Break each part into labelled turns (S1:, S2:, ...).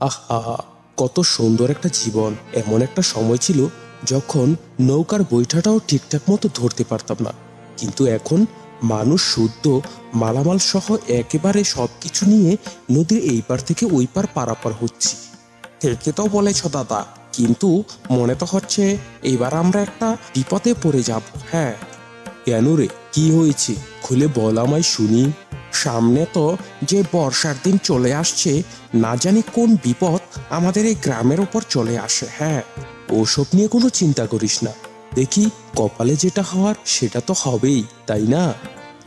S1: আহা, কত সুন্দর একটা জীবন। এমন একটা সময় ছিল যখন নৌকার বৈঠাটাও ঠিকঠাক মতো ধরতে পারতাম না, কিন্তু এখন মানুষ শুদ্ধ মালামাল সহ একেবারে সবকিছু নিয়ে নদীর এই পার থেকে ওই পার পারাপার হচ্ছি। ঠিকই তো বলেছ দাদা, কিন্তু মনে তো হচ্ছে এবার আমরা একটা বিপদে পড়ে যাব। হ্যাঁ। কেন রে, কি হয়েছে? খুলে বল আমায় শুনি। সামনে তো যে বর্ষার দিন চলে আসছে, না জানি কোন বিপদ আমাদের এই গ্রামের উপর চলে আসে। হ্যাঁ, ওসব নিয়ে কোনো চিন্তা করিস না। দেখি, কপালে যেটা হওয়ার সেটা তো হবেই, তাই না?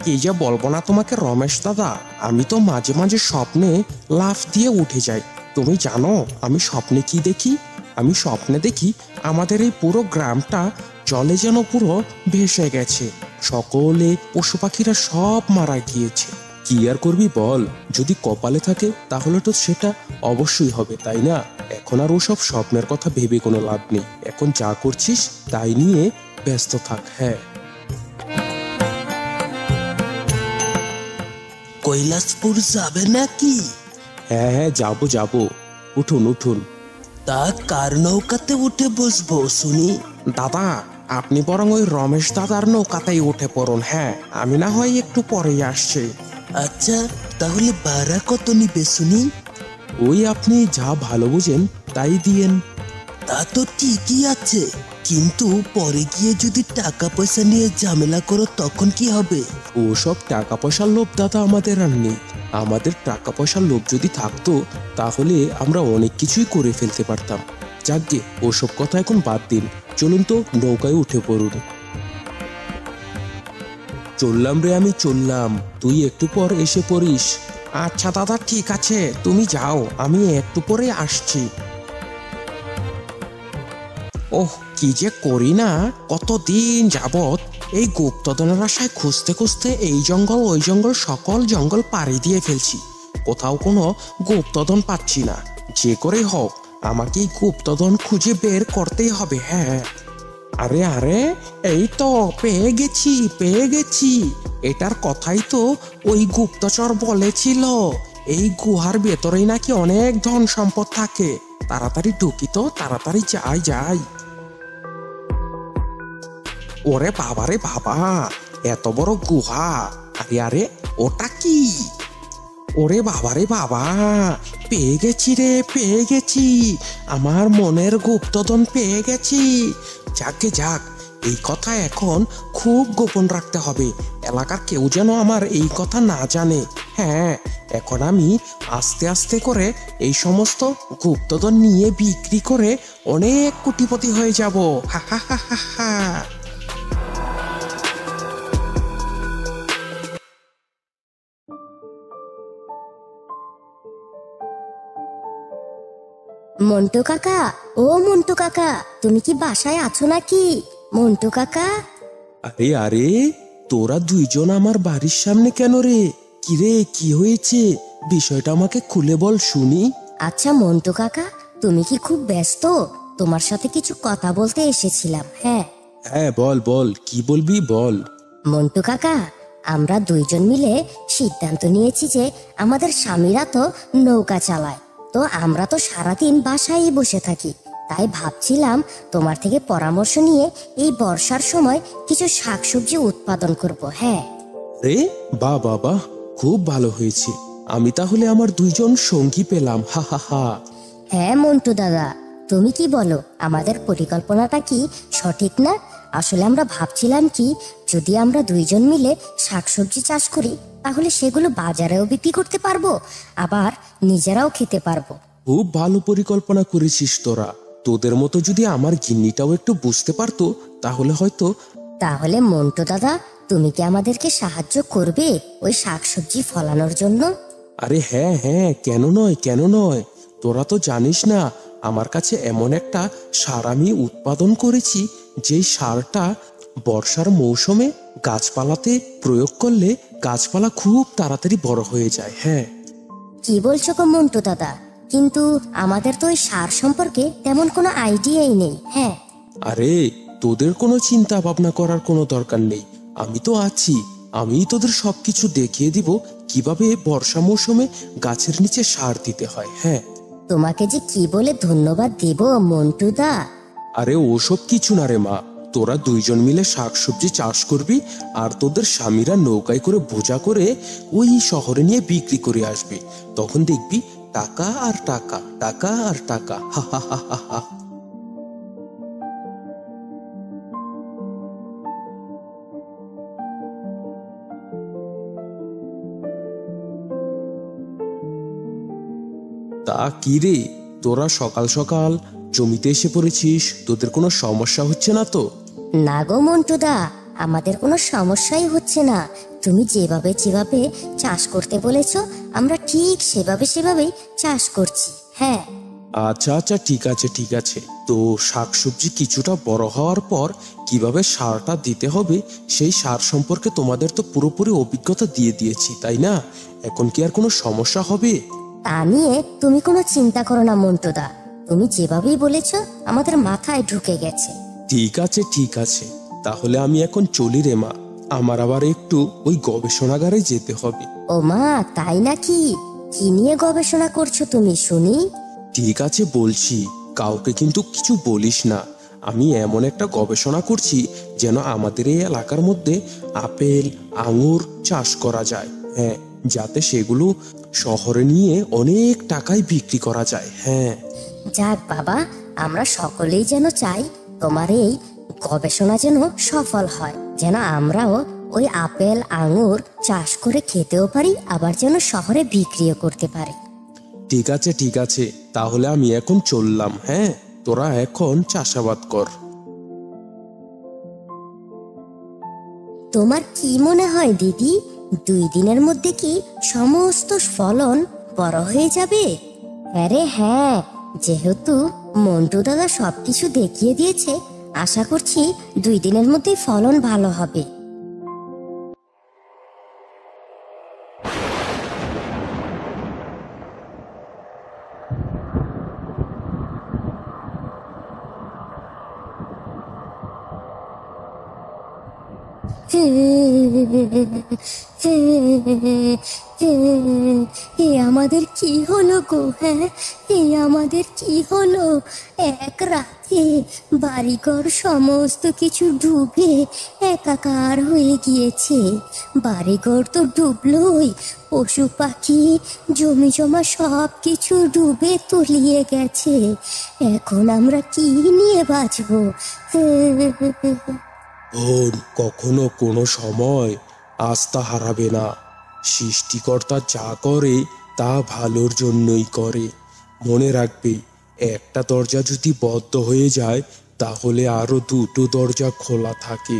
S1: কি যে বলবো না তোমাকে রমেশ দাদা, আমি তো মাঝে মাঝে স্বপ্নে লাফ দিয়ে উঠে যাই। তুমি জানো আমি স্বপ্নে কি দেখি? আমি স্বপ্নে দেখি আমাদের এই পুরো গ্রামটা জলে যেন পুরো ভেসে গেছে, সকলে পশু পাখিরা সব মারা গিয়েছে। কি আর করবি বল, যদি কপালে থাকে তাহলে তো সেটা অবশ্যই হবে, তাই না? এখন আর ওসব স্বপ্নের কথা ভেবে কোনো লাভ নেই। এখন যা করছিস তাই নিয়ে ব্যস্ত থাক। হ্যাঁ।
S2: কৈলাসপুর যাবে নাকি?
S1: হ্যাঁ হ্যাঁ, যাবো যাবো। উঠুন উঠুন।
S2: তা কার নৌকাতে উঠে বসবো শুনি?
S1: দাদা, আপনি বরং ওই রমেশ দাদার নৌকাতেই উঠে পড়ুন। হ্যাঁ, আমি না হয় একটু পরেই আসছি।
S2: আচ্ছা, তাহলে ভাড়া কত নিবে শুনি?
S1: ওই আপনি যা ভালো বুঝেন তাই দিয়েন।
S2: তা তো ঠিকই আছে, কিন্তু পরে গিয়ে যদি টাকা পয়সা নিয়ে ঝামেলা করো তখন কি হবে?
S1: ওসব টাকা পয়সার লোভ দাদা আমাদের আর নেই। আমাদের টাকা পয়সার লোভ যদি থাকতো তাহলে আমরা অনেক কিছুই করে ফেলতে পারতাম। যাকগে, ওসব কথা এখন বাদ দিন। চলুন তো নৌকায় উঠে পড়ুন। চললাম রে, আমি চললাম, তুই একটু পর এসে পড়িস। আচ্ছা দাদা, ঠিক আছে, তুমি যাও, আমি একটু পরে আসছি। ওহ, কি যে করি না, কতদিন যাবত এই গুপ্তধনের আশায় খুঁজতে খুঁজতে এই জঙ্গল ওই জঙ্গল সকল জঙ্গল পাড়ি দিয়ে ফেলছি, কোথাও কোনো গুপ্তধন পাচ্ছি না। যে করে হোক আমাকে এই গুপ্তধন খুঁজে বের করতেই হবে। হ্যাঁ। আরে আরে, এই তো পেয়ে গেছি পেয়ে গেছি। এটার কথাই তো ওই গুপ্তচর বলেছিল। এই গুহার ভেতরেই নাকি অনেক ধন সম্পদ থাকে। তাড়াতাড়ি ঢুকি তো, তাড়াতাড়ি যাই যাই। ওরে বাবা রে বাবা, এত বড় গুহা! আরে আরে, ওটা কি? ওরে বাবা রে বাবা, পেয়ে গেছি রে, পেয়ে গেছি। আমার মনের গুপ্তধন পেয়ে গেছি। যাকে যাক, এই কথা এখন খুব গোপন রাখতে হবে। এলাকার কেউ যেন আমার এই কথা না জানে। হ্যাঁ, এখন আমি আস্তে আস্তে করে এই সমস্ত গুপ্তধন নিয়ে বিক্রি করে অনেক কোটিপতি হয়ে যাব। হা হা হা হা হা।
S3: মন্টু কাকা, ও মন্টু কাকা, তুমি কি বাসায় আছো নাকি? মন্টু কাকা।
S1: আরে আরে, তোরা দুইজন আমার বাড়ির সামনে কেন রে? কিরে, কি হয়েছে? বিষয়টা আমাকে খুলে বল শুনি।
S3: আচ্ছা মন্টু কাকা, তুমি কি খুব ব্যস্ত? তোমার সাথে কিছু কথা বলতে এসেছিলাম। হ্যাঁ
S1: হ্যাঁ, বল বল, কি বলবি বল।
S3: মন্টু কাকা, আমরা দুইজন মিলে সিদ্ধান্ত নিয়েছি যে আমাদের স্বামীরা তো নৌকা চালায়, তো আমরা তো সারাদিন বাসায় বসে থাকি। তাই ভাবছিলাম তোমার থেকে পরামর্শ নিয়ে এই বর্ষার সময় কিছু শাকসবজি উৎপাদন করব। হ্যাঁ।
S1: রে, বাহ বাহ বাহ, খুব ভালো হয়েছে। আমি তাহলে আমার দুইজন সঙ্গী পেলাম। হা হা হা।
S3: হ্যাঁ মন্টু দাদা, তুমি কি বলো, আমাদের পরিকল্পনাটা কি সঠিক না? আসলে আমরা ভাবছিলাম কি, যদি আমরা দুইজন মিলে শাকসবজি চাষ করি তাহলে সেগুলো বাজারেও বিক্রি করতে পারবো, আবার নিজেরাও খেতে পারবো।
S1: খুব ভালো পরিকল্পনা করেছিস তোরা। তোদের মতো যদি আমার গিন্নিটাও একটু বুঝতে পারতো তাহলে হয়তো।
S3: তাহলে মন্টু দাদা, তুমি কি আমাদেরকে সাহায্য করবে ওই শাকসবজি ফলানোর জন্য?
S1: আরে হ্যাঁ হ্যাঁ, কেন নয় কেন নয়। তোরা তো জানিস না, আমার কাছে এমন একটা সার আমি উৎপাদন করেছি, যেই সারটা বর্ষার মৌসুমে গাছপালাতে প্রয়োগ করলে গাছপালা খুব তাড়াতাড়ি বড় হয়ে যায়। হ্যাঁ।
S3: কি বলছো গো মন্টু দাদা? কিন্তু আমাদের তো ওই সার সম্পর্কে তেমন কোনো আইডিয়াই নেই। হ্যাঁ।
S1: আরে, তোদের কোনো চিন্তা ভাবনা করার কোনো দরকার নেই, আমি তো আছি। আমিই তোদের সবকিছু দেখিয়ে দিব কিভাবে বর্ষা মৌসুমে গাছের নিচে সার দিতে হয়। হ্যাঁ।
S3: তোমাকে যে কি বলে ধন্যবাদ দেব মন্টুদা।
S1: আরে ওসব কিছু না রে মা, তোরা দুইজন মিলে শাকসবজি চাষ করবি আর তোদের স্বামীরা নৌকায় করে বোঝা করে ওই শহরে নিয়ে বিক্রি করে আসবি। তখন দেখবি টাকা আর টাকা, টাকা আর টাকা, হা হা হা হা হা। তা কি রে, তোরা সকাল সকাল জমিতে এসে পড়েছিস, তোদের কোনো সমস্যা হচ্ছে না তো?
S3: না গো মন্টুদা, আমাদের কোনো সমস্যাই হচ্ছে না। তুমি যেভাবে যেভাবে চাষ করতে বলেছো আমরা ঠিক সেভাবেই চাষ করছি। হ্যাঁ।
S1: আচ্ছা আচ্ছা, ঠিক আছে ঠিক আছে। তো শাকসবজি কিছুটা বড় হওয়ার পর কিভাবে সারটা দিতে হবে সেই সার সম্পর্কে তোমাদের তো পুরোপুরি অভিজ্ঞতা দিয়ে দিয়েছি, তাই না? এখন কি আর কোনো সমস্যা হবে?
S3: তা নিয়ে তুমি কোনো চিন্তা করো না মন্টুদা, তুমি যেভাবেই বলেছো আমাদের মাথায় ঢুকে গেছে।
S1: ঠিক আছে ঠিক আছে, তাহলে আমি এখন চলি রে মা, আমার আবার একটু ওই গবেষণাগারে যেতে হবে।
S3: ও মা, তাই নাকি? কি নিয়ে গবেষণা করছো তুমি শুনি?
S1: ঠিক আছে বলছি, কাউকে কিন্তু কিছু বলিস না। আমি এমন একটা গবেষণা করছি যেন আমাদের এই এলাকার মধ্যে আপেল আঙুর চাষ করা যায়। হ্যাঁ, যাতে সেগুলো শহরে নিয়ে অনেক টাকায় বিক্রি করা যায়। হ্যাঁ।
S3: যাক বাবা, আমরা সকলেই যেন চাই তোমার এই গবেষণা যেন সফল হয়, যেন আমরাও ওই আপেল আঙুর চাষ করে খেতেও পারি, আবার যেন শহরে বিক্রিও করতে পারি।
S1: ঠিক আছে ঠিক আছে, তাহলে আমি এখন চললাম। হ্যাঁ, তোরা এখন চাষাবাদ কর।
S3: তোমার কি মনে হয় দিদি, 2 দিনের মধ্যে কি সমস্ত ফলন বড় হয়ে যাবে? আরে হ্যাঁ, যেহেতু মন্টু দাদা সবকিছু দেখিয়ে দিয়েছে, আশা করছি 2 দিনের মধ্যেই ফলন ভালো হবে। এ আমাদের কি হলো গো? হ্যাঁ, এ আমাদের কি হলো? এক রাতে বাড়িঘর সমস্ত কিছু ডুবে একাকার হয়ে গিয়েছে। বাড়িঘর তো ডুবলোই, পশু পাখি জমি জমা সব কিছু ডুবে তলিয়ে গেছে। এখন আমরা কি নিয়ে বাঁচবো?
S1: বোন, কখনো কোনো সময় আস্থা হারাবে না। সৃষ্টিকর্তা যা করে তা ভালোর জন্যই করে। মনে রাখবে, একটা দরজা যদি বন্ধ হয়ে যায় তাহলে আরো 2টো দরজা খোলা থাকে।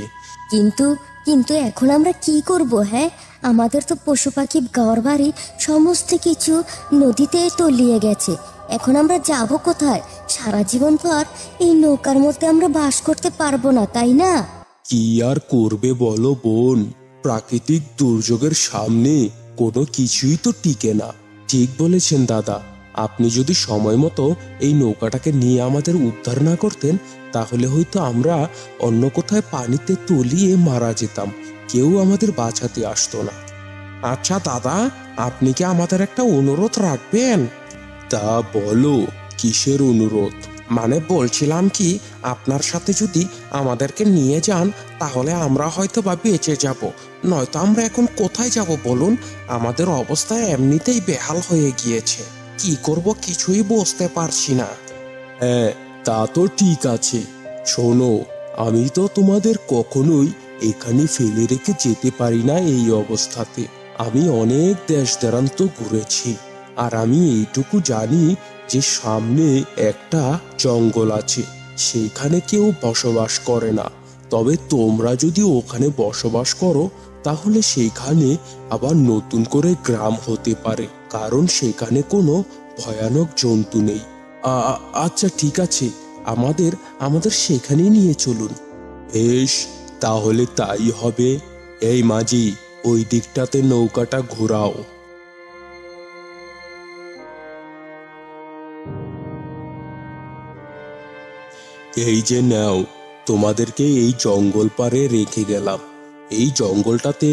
S3: কিন্তু কিন্তু এখন আমরা কি করব? হ্যাঁ, আমাদের তো পশু পাখি ঘর বাড়ি সমস্ত কিছু নদীতে তলিয়ে গেছে। এখন আমরা যাব কোথায়? সারা জীবন তো আর এই নৌকার মধ্যে আমরা বাস করতে পারবো না, তাই না?
S1: কি আর করবে বলো বোন, প্রাকৃতিক দুর্যোগের সামনে কোনো কিছুই তো টিকে না। ঠিক বলেছেন দাদা, আপনি যদি সময় মতো এই নৌকাটাকে নিয়ে আমাদের উদ্ধার না করতেন তাহলে হয়তো আমরা অন্য কোথায় পানিতে তলিয়ে মারা যেতাম, কেউ আমাদের বাঁচাতে আসতো না। আচ্ছা দাদা, আপনি কি আমাদের একটা অনুরোধ রাখবেন? তা বলো, কিসের অনুরোধ? মানে বলছিলাম কি, আপনার সাথে যদি আমাদেরকে নিয়ে যান তাহলে আমরা হয়তো বা বেঁচে যাব, নয়তো আমরা এখন কোথায় যাব বলুন? আমাদের অবস্থা এমনিতেই বেহাল হয়ে গিয়েছে, কি করব কিছুই বুঝতে পারছি না। হ্যাঁ, তা তো ঠিক আছে। শোনো, আমি তো তোমাদের কখনোই এখানে ফেলে রেখে যেতে পারি না এই অবস্থাতে। আমি অনেক দেশ দেশান্তর ঘুরেছি, আর আমি এইটুকু জানি যে সামনে একটা জঙ্গল আছে, সেখানে কেউ বসবাস করে না। তবে তোমরা যদি ওখানে বসবাস করো তাহলে সেখানে আবার নতুন করে গ্রাম হতে পারে, কারণ সেখানে কোনো ভয়ানক জন্তু নেই। আচ্ছা ঠিক আছে, আমাদের আমাদের সেখানে নিয়ে চলুন। বেশ, তাহলে তাই হবে। এই মাঝি, ওই দিকটাতে নৌকাটা ঘোরাও। এই যে নাও, তোমাদেরকে এই জঙ্গল পাড়ে রেখে গেলাম। এই জঙ্গলটাতে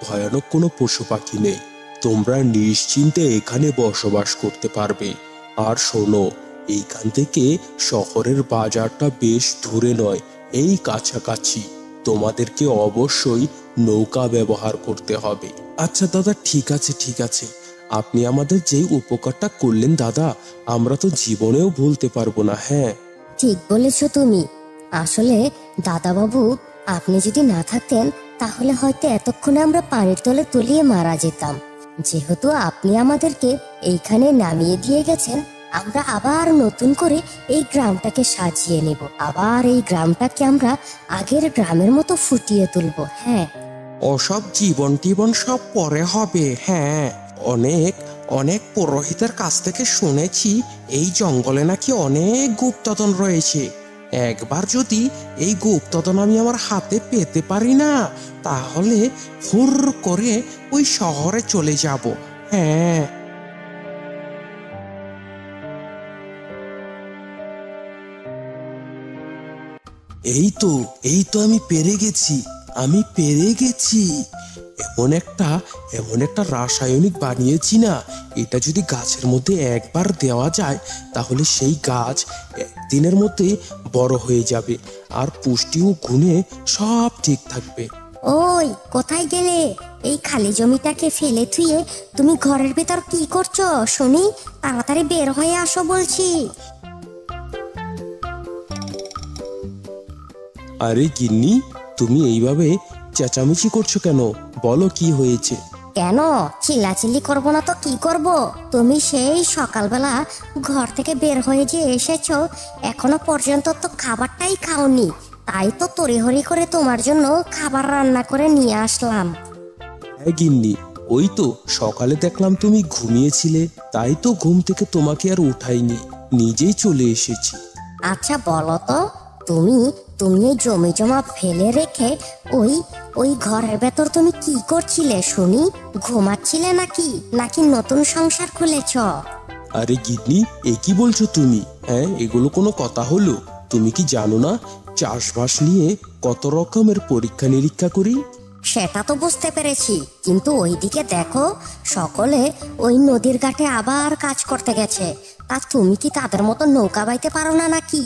S1: ভয়ানক কোনো পশু পাখি নেই, তোমরা নিশ্চিন্তে এখানে বসবাস করতে পারবে। আর শোনো, এইখান থেকে শহরের বাজারটা বেশ দূরে নয়, এই কাছাকাছি। তোমাদেরকে অবশ্যই নৌকা ব্যবহার করতে হবে। আচ্ছা দাদা, ঠিক আছে ঠিক আছে। আপনি আমাদের যে উপকারটা করলেন দাদা, আমরা তো জীবনেও ভুলতে পারবো না। হ্যাঁ,
S3: ঠিক বলেছো তুমি। আসলে দাদাবাবু, আপনি যদি না থাকতেন তাহলে হয়তো এতক্ষণে আমরা পানির তলে তলিয়ে মারা যেতাম। যেহেতু আপনি আমাদেরকে এইখানে নামিয়ে দিয়ে গেছেন, আমরা আবার নতুন করে এই গ্রামটাকে সাজিয়ে নেব। আবার এই গ্রামটাকে আমরা আগের গ্রামের মতো ফুটিয়ে তুলবো। হ্যাঁ,
S1: ওসব জীবন টিবন সব পরে হবে। হ্যাঁ, অনেক অনেক পুরোহিতের কাছ থেকে শুনেছি এই জঙ্গলে নাকি অনেক গুপ্তধন রয়েছে। একবার যদি এই গুপ্তধন আমি আমার হাতে পেতে পারি না, তাহলে হুর করে ওই শহরে চলে যাব। হ্যাঁ,
S2: এই তো আমি পেরে গেছি, আমি পেরে গেছি।
S1: এমন একটা রাসায়নিক বানিয়েছি না, এটা যদি গাছের মধ্যে একবার দেওয়া যায় তাহলে সেই গাছ একদিনের মধ্যে বড় হয়ে যাবে, আর পুষ্টি ও গুণে সব ঠিক থাকবে।
S3: ওই কোথায় গেলে? এই খালি জমিটাকে ফেলে থুয়ে তুমি ঘরের ভেতর কি করছো শুনি? তাড়াতাড়ি বের হয়ে আসো বলছি।
S1: আরে গিন্নি, তুমি এইভাবে চেঁচামেচি করছো কেন? বলো কি হয়েছে?
S3: কেন চিল্লাচিল্লি করবো না তো কি করব? তুমি সেই সকালবেলা ঘর থেকে বের হয়ে যে এসেছো, এখনো পর্যন্ত তো খাবারটাই খাওনি। তাই তো তড়িঘড়ি করে তোমার জন্য খাবার রান্না করে নিয়ে আসলাম।
S1: হ্যাঁ গিন্নি, ওই তো সকালে দেখলাম তুমি ঘুমিয়েছিলে, তাই তো ঘুম থেকে তোমাকে আর উঠাইনি, নিজেই চলে এসেছি।
S3: আচ্ছা বলো তো, তুমি তুমি এই জমি জমা ফেলে রেখে ওই ওই ঘরের ভেতর তুমি কি করছিলে শুনি? ঘুমাচ্ছিলে নাকি নাকি নতুন সংসার খুলেছ?
S1: আরে গিন্নি, এ কি বলছো তুমি? হ্যাঁ, এগুলো কোনো কথা হলো? তুমি কি জানো না চাষবাস নিয়ে কত রকমের পরীক্ষা নিরীক্ষা করি?
S3: সেটা তো বুঝতে পেরেছি, কিন্তু ওইদিকে দেখো, সকলে ওই নদীর ঘাটে আবার কাজ করতে গেছে। তা তুমি কি তাদের মতো নৌকা বাইতে পারো না নাকি?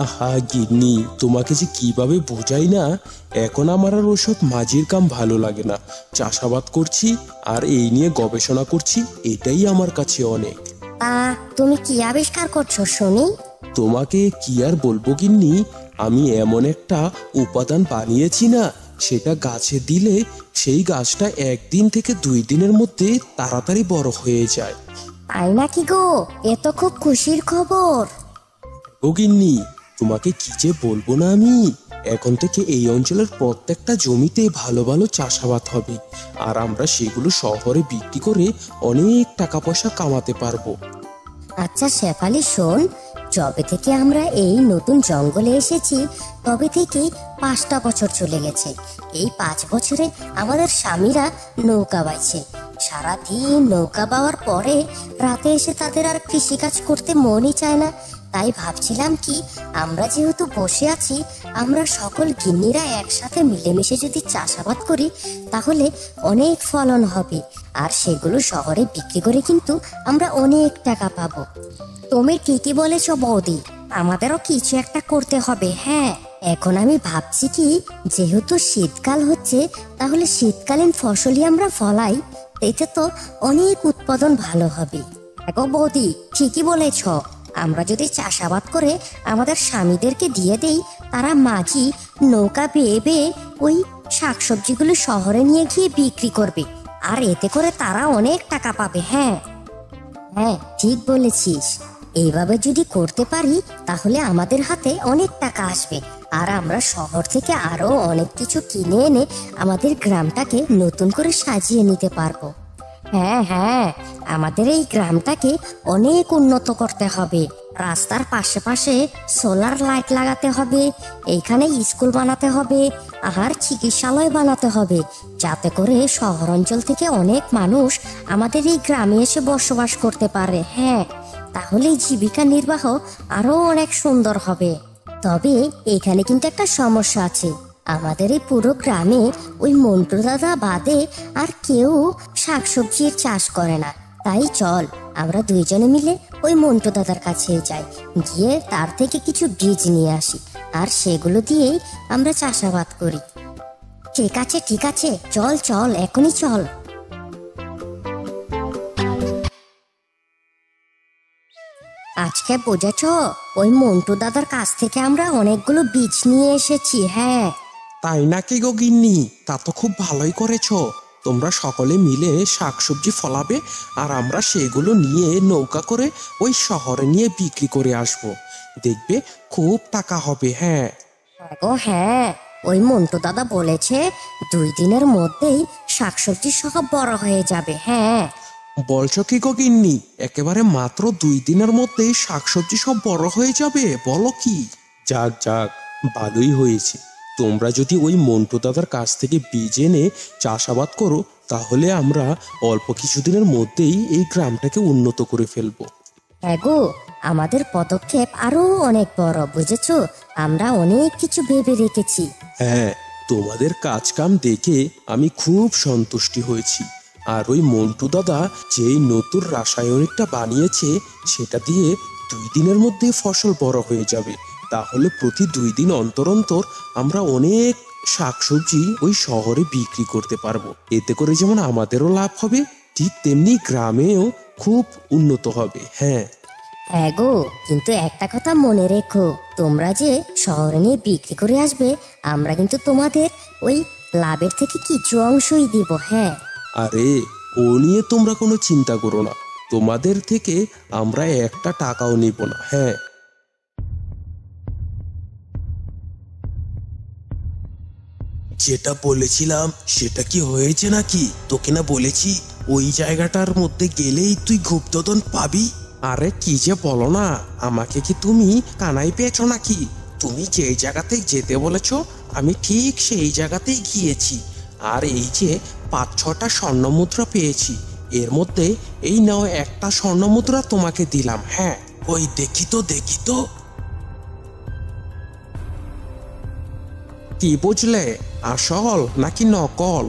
S1: আহা গিন্নি, তোমাকে যে কিভাবে বোঝাই না, এখন আমার আর ওসব মাঝির কাম ভালো লাগে না। চাষাবাদ করছি আর এই নিয়ে গবেষণা করছি, এটাই আমার কাছে অনেক।
S3: তা তুমি কি আবিষ্কার করছো শুনি?
S1: তোমাকে কি আর বলবো গিন্নি, আমি এমন একটা উপাদান বানিয়েছি না, সেটা গাছে দিলে সেই গাছটা 1 দিন থেকে 2 দিনের মধ্যে তাড়াতাড়ি বড় হয়ে যায়।
S3: তাই নাকি গো? এ তো খুব খুশির খবর।
S1: ও গিন্নি, তোমাকে কি যে বলবো না আমি, এখন থেকে এই অঞ্চলের প্রত্যেকটা জমিতে ভালো ভালো চাষাবাদ হবে, আর আমরা সেগুলো শহরে বিক্রি করে অনেক টাকা পয়সা কামাতে পারবো।
S3: আচ্ছা শেফালি শোন, যবে থেকে আমরা এই নতুন জঙ্গলে এসেছি তবে থেকেই 5টা বছর চলে গেছে। এই 5 বছরে আমাদের স্বামীরা নৌকা বাইছে। সারাদিন নৌকা বাওয়ার পরে রাতে এসে তাদের আর কৃষিকাজ করতে মনই চায় না। তাই ভাবছিলাম কি, আমরা যেহেতু বসে আছি, আমরা সকল গিন্নিরা একসাথে মিলেমিশে যদি চাষাবাদ করি তাহলে অনেক ফলন হবে, আর সেগুলো শহরে বিক্রি করে কিন্তু আমরা অনেক টাকা পাবো। তুমি ঠিকই বলেছ বৌদি, আমাদেরও কিছু একটা করতে হবে। হ্যাঁ, এখন আমি ভাবছি কি, যেহেতু শীতকাল হচ্ছে, তাহলে শীতকালীন ফসলই আমরা ফলাই, এতে তো অনেক উৎপাদন ভালো হবে। দেখো বৌদি, ঠিকই বলেছ, আমরা যদি চাষাবাদ করে আমাদের স্বামীদেরকে দিয়ে দেই, তারা মাঝি নৌকা বেয়ে বেয়ে ওই শাকসবজিগুলো শহরে নিয়ে গিয়ে বিক্রি করবে, আর এতে করে তারা অনেক টাকা পাবে। হ্যাঁ হ্যাঁ, ঠিক বলেছিস। এইভাবে যদি করতে পারি তাহলে আমাদের হাতে অনেক টাকা আসবে, আর আমরা শহর থেকে আরো অনেক কিছু কিনে এনে আমাদের গ্রামটাকে নতুন করে সাজিয়ে নিতে পারবো। হ্যাঁ হ্যাঁ, আমাদের এই গ্রামটাকে অনেক উন্নত করতে হবে। রাস্তার পাশে পাশে সোলার লাইট লাগাতে হবে, এইখানে স্কুল বানাতে হবে, আর চিকিৎসালয় বানাতে হবে, যাতে করে শহর অঞ্চল থেকে অনেক মানুষ আমাদের এই গ্রামে এসে বসবাস করতে পারে। হ্যাঁ, তাহলে জীবিকা নির্বাহ আরো অনেক সুন্দর হবে। তবে এখানে কিন্তু একটা সমস্যা আছে, আমাদের এই পুরো গ্রামে ওই মন্টু দাদা বাদে আর কেউ শাকসবজির চাষ করে না। তাই চল আমরা দুইজনে মিলে ওই মন্টু দাদার কাছে যাই, গিয়ে তার থেকে কিছু বীজ নিয়ে আসি, আর সেগুলো দিয়েই আমরা চাষাবাদ করি। ঠিক আছে ঠিক আছে, চল চল, এখনই চল। আজকে বুঝেছ, ওই মন্টু দাদার কাছ থেকে আমরা অনেকগুলো বীজ নিয়ে এসেছি। হ্যাঁ,
S1: তাই নাকি গো গিন্নি? তা তো খুব ভালোই করেছো। তোমরা সকলে মিলে শাকসবজি ফলাবে, আর আমরা সেগুলো নিয়ে নৌকা করে ওই শহরে নিয়ে বিক্রি করে আসবো। দেখবে খুব টাকা হবে। হ্যাঁ,
S3: গো হ্যাঁ, ওই মন্টু দাদা বলেছে 2 দিনের মধ্যেই শাকসবজি সহ বড় হয়ে যাবে। হ্যাঁ,
S1: বলছো কি গো গিন্নি? একেবারে মাত্র 2 দিনের মধ্যেই শাকসবজি সব বড় হয়ে যাবে? বলো কি? যাক যাক, ভালোই হয়েছে। তোমরা যদি ওই মন্টু দাদার কাছ থেকে বীজ এনে চাষাবাদ করো, তাহলে আমরা অল্প কিছুদিনের মধ্যেই এই গ্রামটাকে উন্নত করে ফেলবো।
S3: হ্যাঁ গো, আমাদের পদক্ষেপ আরো অনেক বড়, বুঝেছো? আমরা অনেক কিছু ভেবে রেখেছি।
S1: হ্যাঁ, তোমাদের কাজ কাম দেখে আমি খুব সন্তুষ্টি হয়েছি। আর ওই মন্টু দাদা যেই নতুন রাসায়নিকটা বানিয়েছে, সেটা দিয়ে 2 দিনের মধ্যে ফসল বড় হয়ে যাবে। তাহলে প্রতি 2 দিন অন্তর অন্তর আমরা অনেক শাকসবজি ওই শহরে বিক্রি করতে পারবো। এতে করে যেমন আমাদেরও লাভ হবে, ঠিক তেমনি গ্রামেও খুব উন্নত হবে। হ্যাঁ,
S3: হ্যাঁ গো, কিন্তু একটা কথা মনে রেখো, তোমরা যে শহরে নিয়ে বিক্রি করে আসবে, আমরা কিন্তু তোমাদের ওই লাভের থেকে কিছু অংশই দিব। হ্যাঁ,
S1: আরে ও নিয়ে তোমরা কোনো চিন্তা করো না, তোমাদের থেকে আমরা একটা টাকাও নিব না। হ্যাঁ,
S2: যেটা বলেছিলাম সেটা কি হয়েছে নাকি? তোকে না বলেছি ওই জায়গাটার মধ্যে গেলেই তুই গুপ্তধন পাবি?
S1: আরে কি যে বলো না, আমাকে কি তুমি কানাই পেয়েছো নাকি? তুমি যেই জায়গাতেই যেতে বলেছো, আমি ঠিক সেই জায়গাতেই গিয়েছি। আর এই যে 5-6টা স্বর্ণমুদ্রা পেয়েছি, এর মধ্যে এই নাও একটা স্বর্ণমুদ্রা তোমাকে দিলাম। হ্যাঁ,
S2: ওই দেখি তো দেখি তো।
S1: কি বুঝলে, আসল নাকি নকল?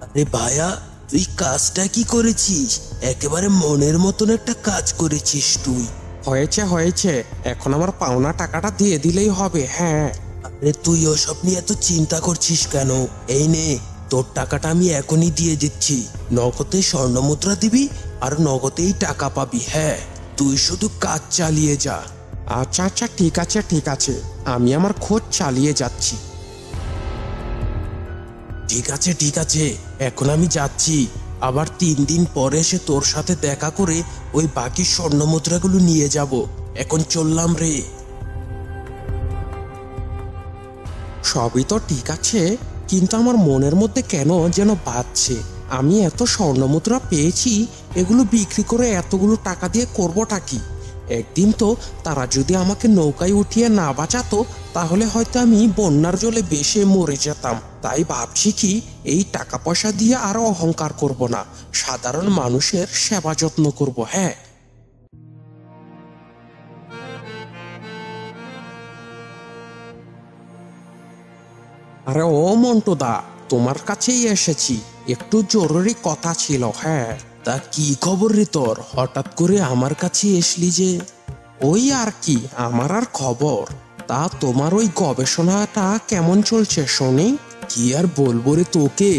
S2: আরে ভাইয়া, তুই কাজটা কি করেছিস? একেবারে মনের মতন একটা কাজ করেছিস তুই।
S1: হয়েছে হয়েছে, এখন আমার পাওনা টাকাটা দিয়ে দিলেই হবে। হ্যাঁ,
S2: আরে তুই ওসব নিয়ে এত চিন্তা করছিস কেন? এই নে, তোর টাকাটা আমি এখনই দিয়ে দিচ্ছি। নগদে স্বর্ণমুদ্রা দিবি আর নগদেই টাকা পাবি। হ্যাঁ, তুই শুধু কাজ চালিয়ে যা।
S1: আচ্ছা আচ্ছা, ঠিক আছে ঠিক আছে, আমি আমার খোঁজ চালিয়ে যাচ্ছি।
S2: ঠিক আছে ঠিক আছে, এখন আমি যাচ্ছি। আবার 3 দিন পরে এসে তোর সাথে দেখা করে ওই বাকি স্বর্ণমুদ্রাগুলো নিয়ে যাব। এখন চললাম রে।
S1: সবই তো ঠিক আছে, কিন্তু আমার মনের মধ্যে কেন যেন বাজছে। আমি এত স্বর্ণমুদ্রা পেয়েছি, এগুলো বিক্রি করে এতগুলো টাকা দিয়ে করবোটা কি? একদিন তো তারা যদি আমাকে নৌকায় উঠিয়ে না বাঁচাতো, তাহলে হয়তো আমি বন্যার জলে ভেসে মরে যেতাম। তাই ভাবছি কি, এই টাকা পয়সা দিয়ে আরো অহংকার করব না, সাধারণ মানুষের সেবা যত্ন করব। হ্যাঁ, আরে ও মন্টুদা, তোমার কাছেই এসেছি, একটু জরুরি কথা ছিল। হ্যাঁ,
S2: তা কি খবর রে তোর? হঠাৎ করে আমার কাছে এসলি যে?
S1: ওই আর কি, আমার আর খবর। তা তোমার ওই গবেষণাটা কেমন চলছে শুনি?
S2: কি আর বলবো রে তোকে,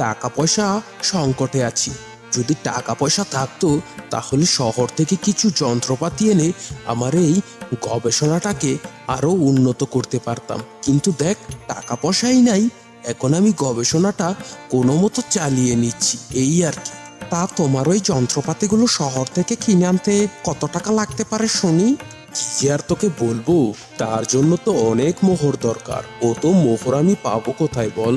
S1: টাকা পয়সা সংকটে আছি। যদি টাকা পয়সা থাকতো, তাহলে শহর থেকে কিছু যন্ত্রপাতি এনে আমার এই গবেষণাটাকে আরো উন্নত করতে পারতাম। কিন্তু দেখ, টাকা পয়সাই নাই। এখন আমি গবেষণাটা কোনো মতো চালিয়ে নিচ্ছি, এই আর কি। তা তোমার ওই যন্ত্রপাতিগুলো শহর থেকে কিনে আনতে কত টাকা লাগতে পারে শুনি?
S2: কি যে আর তোকে বলবো, তার জন্য তো অনেক মোহর দরকার। ও তো মোহর আমি পাবো কোথায় বল?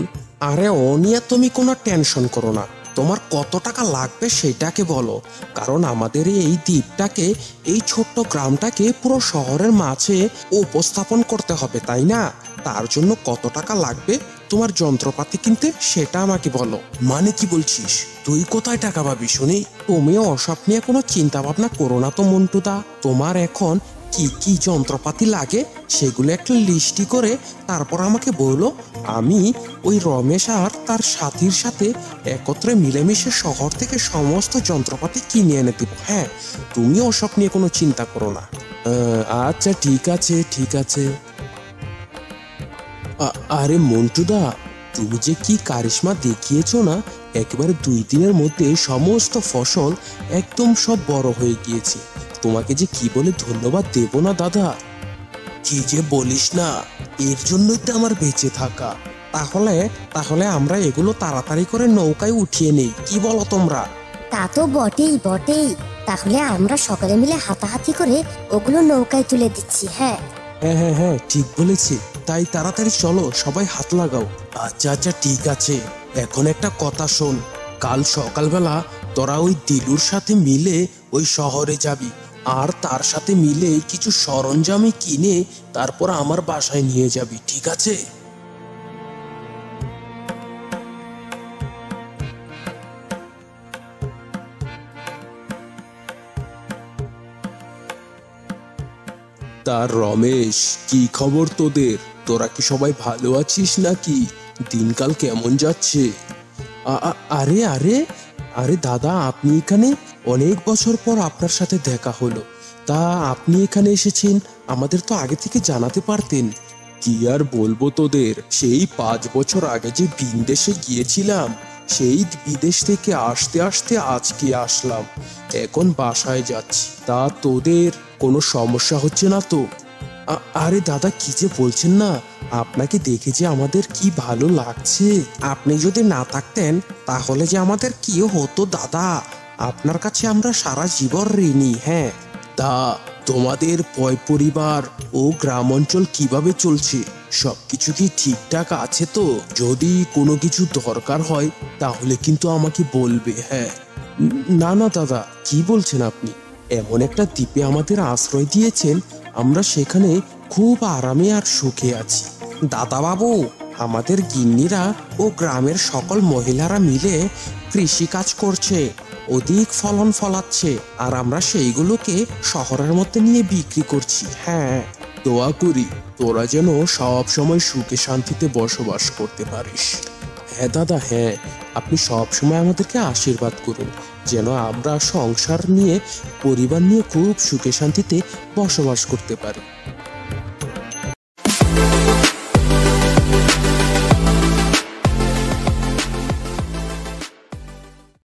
S1: আরে ও নিয়ে তুমি কোনো টেনশন করো না, তোমার কত টাকা লাগবে সেটাকে বলো। কারণ আমাদের এই দ্বীপটাকে, এই ছোট্ট গ্রামটাকে পুরো শহরের মাঝে উপস্থাপন করতে হবে, তাই না? তার জন্য কত টাকা লাগবে তোমার যন্ত্রপাতি কিনতে, সেটা আমাকে বলো।
S2: মানে কি বলছিস? তুই কোথায় টাকা পাবি শুনি?
S1: তুমি ওসব নিয়ে কোনো চিন্তা ভাবনা করো না তো মন্টুদা। তোমার এখন কি কি যন্ত্রপাতি লাগে সেগুলো একটা লিস্টি করে তারপর আমাকে বলো। আমি ওই রমেশ আর তার সাথীর সাথে একত্রে মিলেমিশে শহর থেকে সমস্ত যন্ত্রপাতি কিনে এনে দেবো। হ্যাঁ, তুমি ওসব নিয়ে কোনো চিন্তা করো না। আচ্ছা ঠিক আছে ঠিক আছে। আরে মন্টুদা, তুমি যে কি কারিশমা দেখিয়েছো না, একেবারে 2 দিনের মধ্যে সমস্ত ফসল একদম সব বড় হয়ে গিয়েছে। তোমাকে যে কি বলে ধন্যবাদ দেব না দাদা।
S2: কি যে বলিস না, এর জন্যই তো আমার বেঁচে থাকা।
S1: তাহলে তাহলে আমরা এগুলো তাড়াতাড়ি করে নৌকায় উঠিয়ে নেই, কি বলো তোমরা?
S3: তা তো বটেই বটেই। তাহলে আমরা সকলে মিলে হাতাহাতি করে ওগুলো নৌকায় তুলে দিচ্ছি। হ্যাঁ
S1: হ্যাঁ হ্যাঁ হ্যাঁ, ঠিক বলেছি। তাই তাড়াতাড়ি চলো, সবাই হাত লাগাও।
S2: আচ্ছা আচ্ছা ঠিক আছে, এখন একটা কথা শোন। কাল সকালবেলা তোরা ওই দিলুর সাথে মিলে ওই শহরে যাবি, আর তার সাথে মিলে কিছু সরঞ্জামে কিনে তারপর আমার বাসায় নিয়ে যাবি, ঠিক আছে?
S1: তা রমেশ, কি খবর তোদের? তোরা কি সবাই ভালো আছিস নাকি? দিনকাল কেমন যাচ্ছে? আরে আরে আরে দাদা, আপনি এখানে? অনেক বছর পর আপনার সাথে দেখা হলো। তা আপনি এখানে এসেছেন, আমাদের তো আগে থেকে জানাতে পারতেন। কি আর বলবো তোদের, সেই 5 বছর আগে যে বিদেশে গিয়েছিলাম, সেই বিদেশ থেকে আসতে আসতে আজকে আসলাম। এখন বাসায় যাচ্ছি। তা তোদের কোনো সমস্যা হচ্ছে না তো? আরে দাদা, কি যে বলছেন না, আপনাকে দেখে যে আমাদের কি ভালো লাগছে। আপনি যদি না থাকতেন তাহলে যে আমাদের কি হতো দাদা। আপনার কাছে আমরা সারা জীবন ঋণী। হ্যাঁ,
S2: তা তোমাদের পরিবার ও গ্রাম অঞ্চল কিভাবে চলছে? সবকিছু কি ঠিকঠাক আছে তো? যদি কোনো কিছু দরকার হয় তাহলে কিন্তু আমাকে বলবে। হ্যাঁ,
S1: না না দাদা, কি বলছেন আপনি? এমন একটা দ্বীপে আমাদের আশ্রয় দিয়েছেন, আমরা সেখানে খুব আরামে আর সুখে আছি। দাদা বাবু, আমাদের গিন্নিরা ও গ্রামের সকল মহিলারা মিলে কৃষি কাজ করছে, অধিক ফলন ফলাচ্ছে, আর আমরা সেইগুলোকে শহরের মধ্যে নিয়ে বিক্রি করছি। হ্যাঁ,
S2: দোয়া করি তোরা যেন সব সময় সুখে শান্তিতে বসবাস করতে পারিস।
S1: হ্যাঁ দাদা, হ্যাঁ, আপনি সব সময় আমাদেরকে আশীর্বাদ করুন যেন আমরা সংসার নিয়ে, পরিবার নিয়ে খুব সুখে শান্তিতে বসবাস করতে পারি।